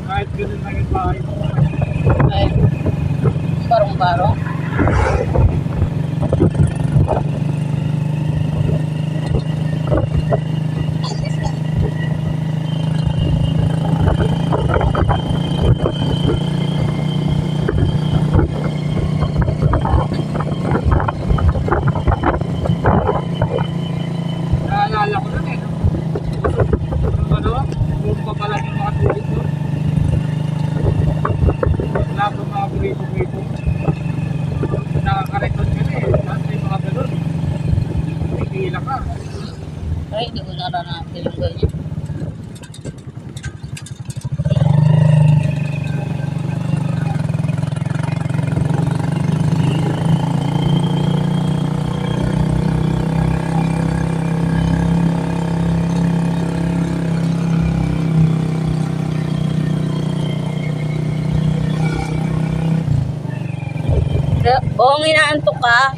Kahit ganun lang yung bahay mo. Ay, barong-barong. Naalala ko lang eh. Yung ano, yung pa pala yung mga tubig doon. Wala pa mga burrito-burrito. Nakaka-record ka na eh. Tapos may mga ganun. May pila ka. Ay, hindi ko naranasan yung ganyan. Kung inaantok ka,